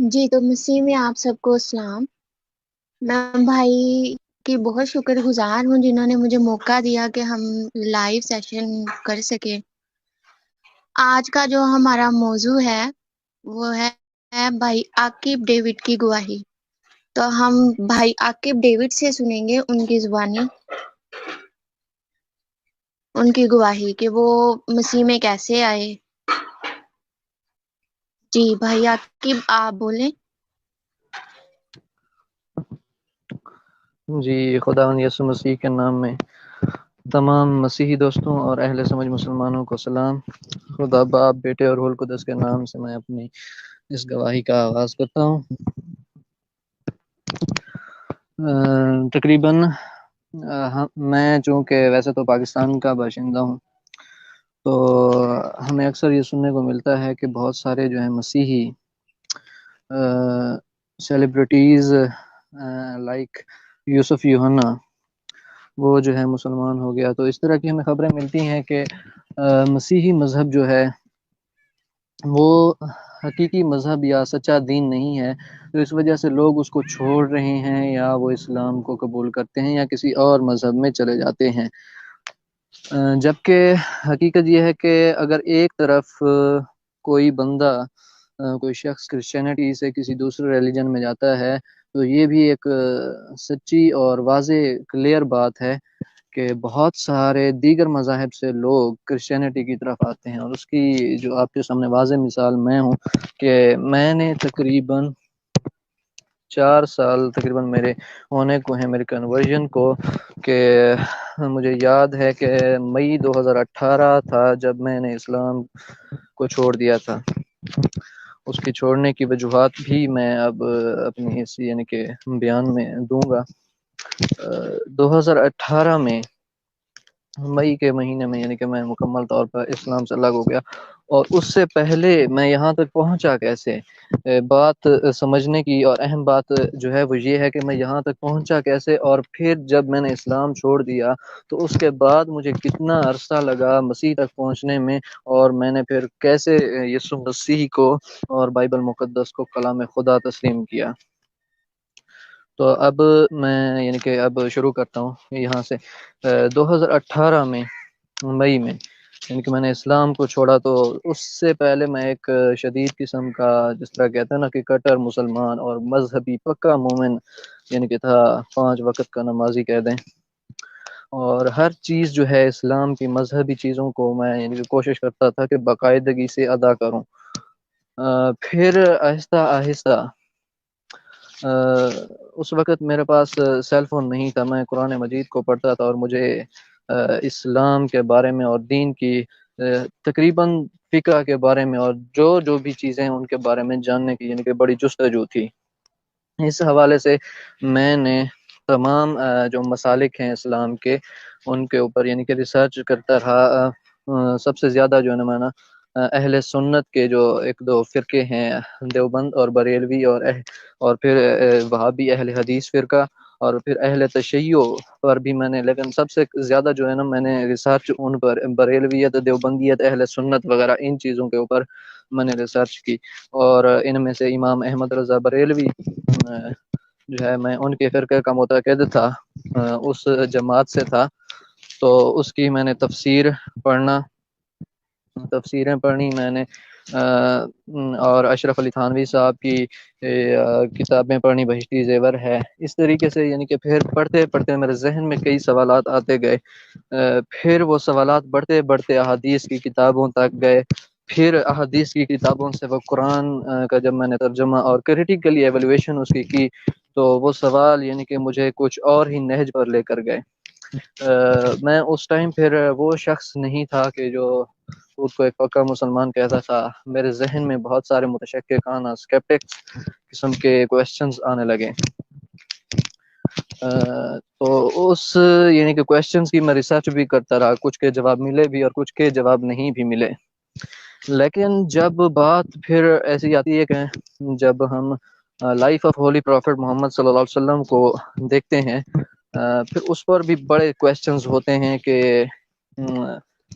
جی تو مسیح میں آپ سب کو اسلام۔ میں بھائی کی بہت شکر گزار ہوں جنہوں نے مجھے موقع دیا کہ ہم لائیو سیشن کر سکیں۔ آج کا جو ہمارا موضوع ہے وہ ہے بھائی عاقب ڈیوڈ کی گواہی۔ تو ہم بھائی عاقب ڈیوڈ سے سنیں گے ان کی زبانی، ان کی گواہی کہ وہ مسیح میں کیسے آئے۔ جی بھائی عاقب آپ بولیں۔ جی، خداوند یسوع مسیح کے نام میں تمام مسیحی دوستوں اور اہل سمجھ مسلمانوں کو سلام۔ خدا باپ، بیٹے اور روح القدس کے نام سے میں اپنی اس گواہی کا آغاز کرتا ہوں۔ تقریباً میں چونکہ ویسے تو پاکستان کا باشندہ ہوں، تو ہمیں اکثر یہ سننے کو ملتا ہے کہ بہت سارے جو ہیں مسیحی سیلیبریٹیز لائک یوسف یوحنا وہ جو ہے مسلمان ہو گیا۔ تو اس طرح کی ہمیں خبریں ملتی ہیں کہ مسیحی مذہب جو ہے وہ حقیقی مذہب یا سچا دین نہیں ہے، تو اس وجہ سے لوگ اس کو چھوڑ رہے ہیں یا وہ اسلام کو قبول کرتے ہیں یا کسی اور مذہب میں چلے جاتے ہیں۔ جبکہ حقیقت یہ ہے کہ اگر ایک طرف کوئی بندہ کوئی شخص کرسچینٹی سے کسی دوسرے ریلیجن میں جاتا ہے تو یہ بھی ایک سچی اور واضح کلیئر بات ہے کہ بہت سارے دیگر مذاہب سے لوگ کرسچینٹی کی طرف آتے ہیں، اور اس کی جو آپ کے سامنے واضح مثال میں ہوں کہ میں نے تقریباً 4 سال تقریباً میرے ہونے کو ہیں، میرے کنورژن کو، کہ مجھے یاد ہے کہ مئی 2018 تھا جب میں نے اسلام کو چھوڑ دیا تھا۔ اس کے چھوڑنے کی وجوہات بھی میں اب اپنی یعنی کہ بیان میں دوں گا۔ 2018 میں مئی کے مہینے میں یعنی کہ میں مکمل طور پر اسلام سے الگ ہو گیا، اور اس سے پہلے میں یہاں تک پہنچا کیسے، بات سمجھنے کی اور اہم بات جو ہے وہ یہ ہے کہ میں یہاں تک پہنچا کیسے، اور پھر جب میں نے اسلام چھوڑ دیا تو اس کے بعد مجھے کتنا عرصہ لگا مسیح تک پہنچنے میں، اور میں نے پھر کیسے یسوع مسیح کو اور بائبل مقدس کو کلام خدا تسلیم کیا۔ تو اب میں یعنی کہ اب شروع کرتا ہوں یہاں سے۔ 2018 میں مئی میں یعنی کہ میں نے اسلام کو چھوڑا، تو اس سے پہلے میں ایک شدید قسم کا، جس طرح کہتے ہیں نا کہ کٹر مسلمان اور مذہبی پکا مومن یعنی کہ تھا، 5 وقت کا نمازی کہہ دیں، اور ہر چیز جو ہے اسلام کی مذہبی چیزوں کو میں یعنی کہ کوشش کرتا تھا کہ باقاعدگی سے ادا کروں۔ پھر آہستہ آہستہ اس وقت میرے پاس سیل فون نہیں تھا، میں قرآن مجید کو پڑھتا تھا، اور مجھے اسلام کے بارے میں اور دین کی تقریباً فقہ کے بارے میں اور جو بھی چیزیں ان کے بارے میں جاننے کی یعنی کہ بڑی جستجو تھی۔ اس حوالے سے میں نے تمام جو مسالک ہیں اسلام کے ان کے اوپر یعنی کہ ریسرچ کرتا رہا۔ سب سے زیادہ جو ہے نا اہل سنت کے جو 1-2 فرقے ہیں، دیوبند اور بریلوی اور پھر وہابی اہل حدیث فرقہ، اور پھر اہل تشیع پر بھی میں نے، لیکن سب سے زیادہ جو ہے نا میں نے ریسرچ ان پر بریلویت، دیوبندیت، اہل سنت وغیرہ ان چیزوں کے اوپر میں نے ریسرچ کی، اور ان میں سے امام احمد رضا بریلوی جو ہے میں ان کے فرقے کا معتقد تھا، اس جماعت سے تھا، تو اس کی میں نے تفسیریں پڑھی میں نے، اور اشرف علی تھانوی صاحب کی کتابیں پڑھنی، بہشتی زیور ہے۔ اس طریقے سے یعنی کہ پھر پڑھتے پڑھتے میرے ذہن میں کئی سوالات آتے گئے، پھر وہ سوالات بڑھتے بڑھتے احادیث کی کتابوں تک گئے، پھر احادیث کی کتابوں سے وہ قرآن کا جب میں نے ترجمہ اور کریٹیکلی ایویلویشن اس کی تو وہ سوال یعنی کہ مجھے کچھ اور ہی نہج پر لے کر گئے۔ میں اس ٹائم پھر وہ شخص نہیں تھا کہ جو خود کو ایک پکا مسلمان کہتا تھا، میرے ذہن میں بہت سارے متشککانہ اسکیپٹکس قسم کے کویسچنز آنے لگے۔ تو اس یعنی کہ کویسچنز کی میں ریسرچ بھی کرتا رہا، کچھ کے جواب ملے بھی اور کچھ کے جواب نہیں بھی ملے، لیکن جب بات پھر ایسی آتی ہے کہ جب ہم لائف آف ہولی پروفٹ محمد صلی اللہ علیہ وسلم کو دیکھتے ہیں، پھر اس پر بھی بڑے کویسچنز ہوتے ہیں کہ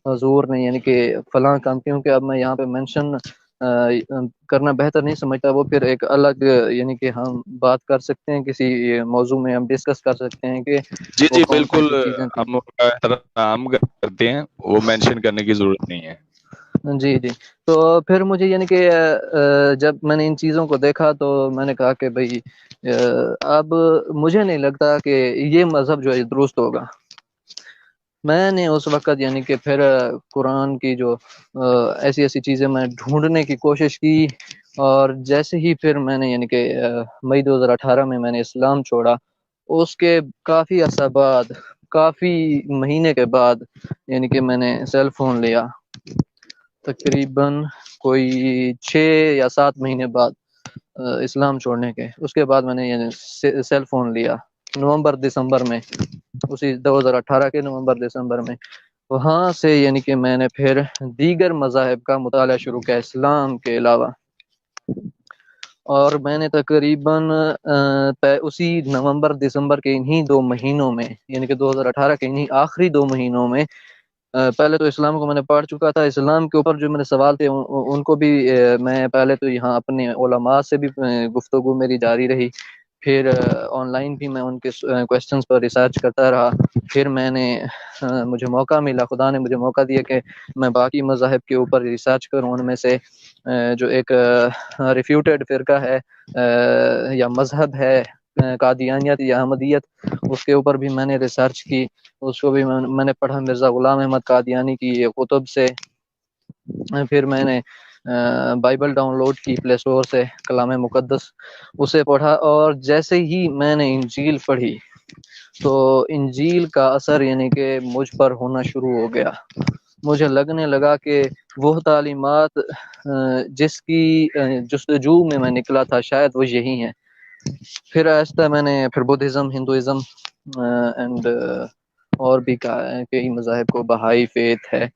حضور نے یعنی کہ فلاں کام، کیونکہ اب میں یہاں پہ مینشن کرنا بہتر نہیں سمجھتا، وہ پھر ایک الگ یعنی کہ ہم بات کر سکتے ہیں، کسی موضوع میں ہم ڈسکس کر سکتے ہیں کہ جی وہ جی کون کون بالکل، سی چیزیں تھیں۔ ہم احترام کرتے ہیں، وہ مینشن کرنے کی ضرورت نہیں ہے۔ جی جی، تو پھر مجھے یعنی کہ جب میں نے ان چیزوں کو دیکھا تو میں نے کہا کہ بھئی اب مجھے نہیں لگتا کہ یہ مذہب جو ہے درست ہوگا۔ میں نے اس وقت یعنی کہ پھر قرآن کی جو ایسی ایسی چیزیں میں ڈھونڈنے کی کوشش کی، اور جیسے ہی پھر میں نے یعنی کہ مئی 2018 میں نے اسلام چھوڑا، اس کے کافی عرصہ بعد، کافی مہینے کے بعد یعنی کہ میں نے سیل فون لیا، تقریباً کوئی 6 یا 7 مہینے بعد اسلام چھوڑنے کے۔ اس کے بعد میں نے یعنی سیل فون لیا نومبر دسمبر میں، اسی 2018 کے نومبر دسمبر میں۔ وہاں سے یعنی کہ میں نے پھر دیگر مذاہب کا مطالعہ شروع کیا اسلام کے علاوہ، اور میں نے تقریباً اسی نومبر دسمبر کے انہی 2 مہینوں میں، یعنی کہ 2018 کے انہی آخری 2 مہینوں میں، پہلے تو اسلام کو میں نے پڑھ چکا تھا، اسلام کے اوپر جو میرے سوال تھے ان کو بھی میں پہلے تو یہاں اپنے علماء سے بھی گفتگو میری جاری رہی، پھر آن لائن بھی میں ان کے کویسچنز پر ریسرچ کرتا رہا، پھر میں نے مجھے موقع ملا، خدا نے مجھے موقع دیا کہ میں باقی مذاہب کے اوپر ریسرچ کروں۔ ان میں سے جو ایک ریفیوٹیڈ فرقہ ہے یا مذہب ہے قادیانیت یا احمدیت، اس کے اوپر بھی میں نے ریسرچ کی، اس کو بھی میں نے پڑھا مرزا غلام احمد قادیانی کی کتب سے۔ پھر میں نے بائبل ڈاؤن لوڈ کی پلے اسٹور سے، کلام مقدس، اسے پڑھا، اور جیسے ہی میں نے انجیل پڑھی تو انجیل کا اثر یعنی کہ مجھ پر ہونا شروع ہو گیا۔ مجھے لگنے لگا کہ وہ تعلیمات جس کی جستجو میں نکلا تھا شاید وہ یہی ہیں۔ پھر آہستہ میں نے پھر بدھزم، ہندوازم اینڈ اور بھی کئی مذاہب کو، بہائی فیتھ ہے،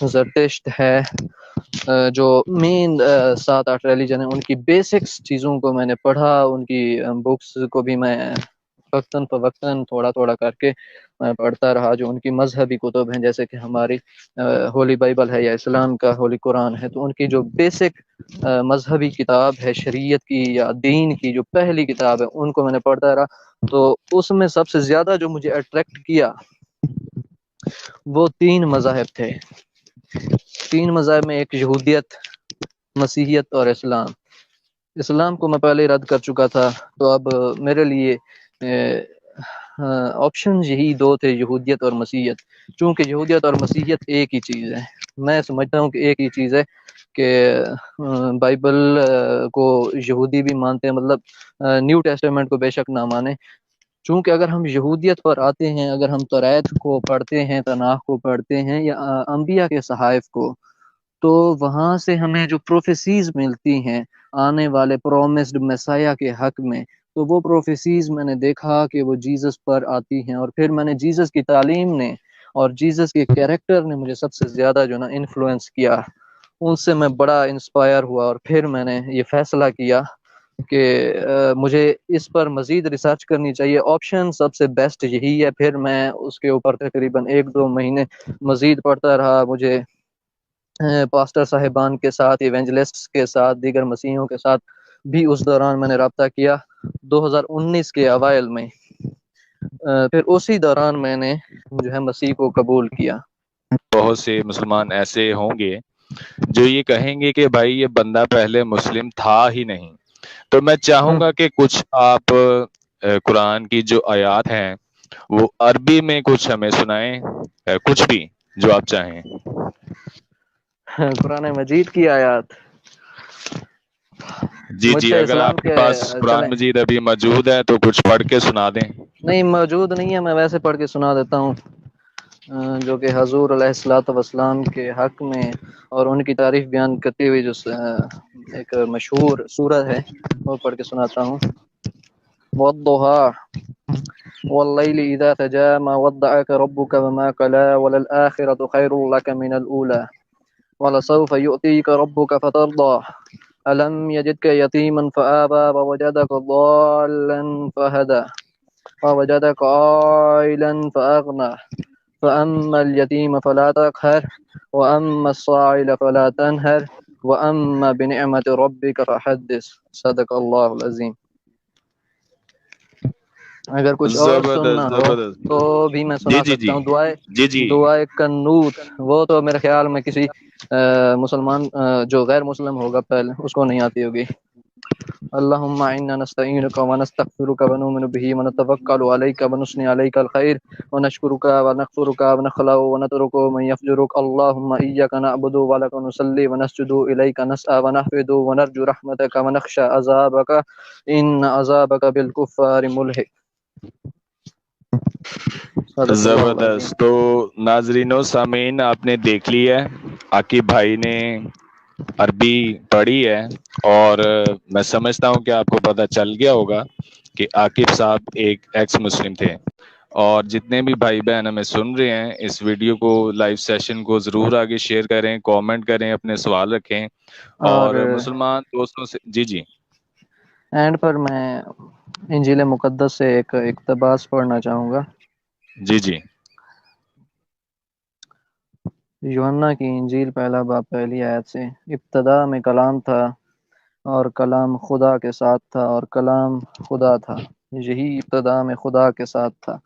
زرتشت ہے، جو مین 7-8 ریلیجن ہیں، ان کی بیسکس چیزوں کو میں نے پڑھا، ان کی بکس کو بھی میں وقتاً فوقتاً تھوڑا تھوڑا کر کے میں پڑھتا رہا، جو ان کی مذہبی کتب ہیں، جیسے کہ ہماری ہولی بائبل ہے یا اسلام کا ہولی قرآن ہے، تو ان کی جو بیسک مذہبی کتاب ہے شریعت کی یا دین کی جو پہلی کتاب ہے، ان کو میں نے پڑھتا رہا۔ تو اس میں سب سے زیادہ جو مجھے اٹریکٹ کیا وہ 3 مذاہب تھے۔ 3 مذاہب میں ایک یہودیت، مسیحیت اور اسلام۔ اسلام کو میں پہلے رد کر چکا تھا، تو اب میرے لیے آپشن یہی 2 تھے، یہودیت اور مسیحیت۔ چونکہ یہودیت اور مسیحیت ایک ہی چیز ہے، میں سمجھتا ہوں کہ ایک ہی چیز ہے، کہ بائبل کو یہودی بھی مانتے ہیں، مطلب نیو ٹیسٹمنٹ کو بے شک نہ مانیں۔ چونکہ اگر ہم یہودیت پر آتے ہیں، اگر ہم توریت کو پڑھتے ہیں، تناخ کو پڑھتے ہیں، یا انبیاء کے صحائف کو، تو وہاں سے ہمیں جو پروفیسیز ملتی ہیں آنے والے پرومسڈ مسیح کے حق میں، تو وہ پروفیسیز میں نے دیکھا کہ وہ جیزس پر آتی ہیں، اور پھر میں نے جیزس کی تعلیم نے اور جیزس کے کیریکٹر نے مجھے سب سے زیادہ جو نا انفلوئنس کیا، ان سے میں بڑا انسپائر ہوا، اور پھر میں نے یہ فیصلہ کیا کہ مجھے اس پر مزید ریسرچ کرنی چاہیے، آپشن سب سے بیسٹ یہی ہے۔ پھر میں اس کے اوپر تقریباً 1-2 مہینے مزید پڑھتا رہا، مجھے پاسٹر صاحبان کے ساتھ، ایونجلسٹس کے ساتھ، دیگر مسیحیوں کے ساتھ بھی اس دوران میں نے رابطہ کیا 2019 کے اوائل میں۔ پھر اسی دوران میں نے جو ہے مسیح کو قبول کیا۔ بہت سے مسلمان ایسے ہوں گے جو یہ کہیں گے کہ بھائی یہ بندہ پہلے مسلم تھا ہی نہیں، تو میں چاہوں گا کہ کچھ آپ قرآن کی جو آیات ہیں وہ عربی میں کچھ ہمیں سنائیں، کچھ بھی جو آپ چاہیں۔ قرآن مجید کی آیات جی مجھ جی، سے اگر اسلام آپ کے کے پاس قرآن چلیں، مجید ابھی موجود ہے تو کچھ پڑھ کے سنا دیں۔ نہیں موجود نہیں ہے، میں ویسے پڑھ کے سنا دیتا ہوں، جو کہ حضور علیہ الصلوۃ والسلام کے حق میں اور ان کی تعریف بیان کرتے ہوئے جو ایک مشہور سورت ہے وہ پڑھ کے سناتا ہوں۔ والضحى والليل إذا سجى ما ودعك ربك وما قلى وللآخرة خير لك من الأولى ولسوف يؤتيك ربك فترضى ألم يجدك يتيما فآوى ووجدك ضالا فهدى ووجدك عائلا فأغنى فأما اليتيم فلا تقهر وأما الصاعل فلا تنهر وَأَمَّا بِنِعْمَةِ رَبِّكَ فَحَدِّثْ صدق اللہ العظیم۔ اگر کچھ اور سننا زبردست ہو زبردست۔ تو بھی میں جی سنا جی سکتا جی ہوں۔ جی جی دعائے کنوت وہ تو میرے خیال میں کسی مسلمان جو غیر مسلم ہوگا پہلے اس کو نہیں آتی ہوگی۔ اللهم إنا نستعينك ونستغفرك ونؤمن به ونتوكل عليك ونثني عليك الخير ونشكرك ونغفرك ونخلع ونترك من يفجرك اللهم إياك نعبد ولك نصلي ونسجد إليك نسعى ونحفظ ونرجو رحمتك ونخشى عذابك إن عذابك بالكفار ملحق۔ صدق اللہ العظیم۔ زبردست۔ تو ناظرین و سامعین، آپ نے دیکھ لی ہے عاقب بھائی نے عربی پڑھی ہے، اور میں سمجھتا ہوں کہ آپ کو پتہ چل گیا ہوگا کہ عاقب صاحب ایک ایکس مسلم تھے۔ اور جتنے بھی بھائی بہن ہمیں سن رہے ہیں، اس ویڈیو کو، لائیو سیشن کو ضرور آگے شیئر کریں، کامنٹ کریں، اپنے سوال رکھیں، اور مسلمان دوستوں سے جی جی اینڈ پر میں انجیل مقدس سے ایک اقتباس پڑھنا چاہوں گا۔ جی جی یوحنا کی انجیل پہلا باب پہلی آیت سے، ابتدا میں کلام تھا اور کلام خدا کے ساتھ تھا اور کلام خدا تھا، یہی ابتدا میں خدا کے ساتھ تھا۔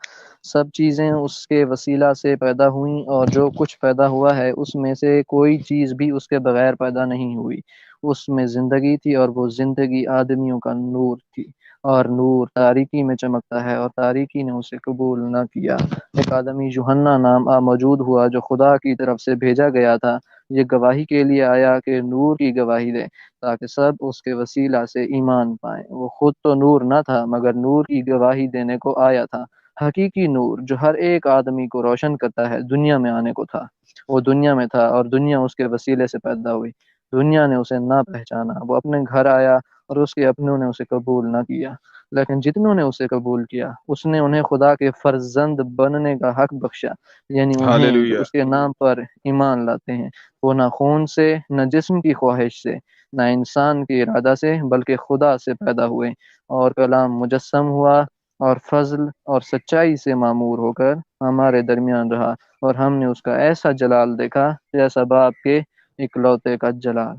سب چیزیں اس کے وسیلہ سے پیدا ہوئیں، اور جو کچھ پیدا ہوا ہے اس میں سے کوئی چیز بھی اس کے بغیر پیدا نہیں ہوئی۔ اس میں زندگی تھی، اور وہ زندگی آدمیوں کا نور تھی، اور نور تاریکی میں چمکتا ہے، اور تاریکی نے اسے قبول نہ کیا۔ ایک آدمی یوحنا نام موجود ہوا جو خدا کی طرف سے بھیجا گیا تھا، یہ گواہی کے لیے آیا کہ نور کی گواہی دے، تاکہ سب اس کے وسیلہ سے ایمان پائیں۔ وہ خود تو نور نہ تھا، مگر نور کی گواہی دینے کو آیا تھا۔ حقیقی نور جو ہر ایک آدمی کو روشن کرتا ہے دنیا میں آنے کو تھا۔ وہ دنیا میں تھا، اور دنیا اس کے وسیلے سے پیدا ہوئی۔ دنیا نے اسے نہ پہچانا۔ وہ اپنے گھر آیا، اور اس کے اپنوں نے اسے قبول نہ کیا، لیکن جتنوں نے اسے قبول کیا اس نے انہیں خدا کے فرزند بننے کا حق بخشا، یعنی انہیں جو ہاللویہ۔ اس کے نام پر ایمان لاتے ہیں۔ وہ نہ خون سے، نہ جسم کی خواہش سے، نہ انسان کے ارادہ سے، بلکہ خدا سے پیدا ہوئے۔ اور کلام مجسم ہوا، اور فضل اور سچائی سے معمور ہو کر ہمارے درمیان رہا، اور ہم نے اس کا ایسا جلال دیکھا جیسا باپ کے اکلوتے کا جلال۔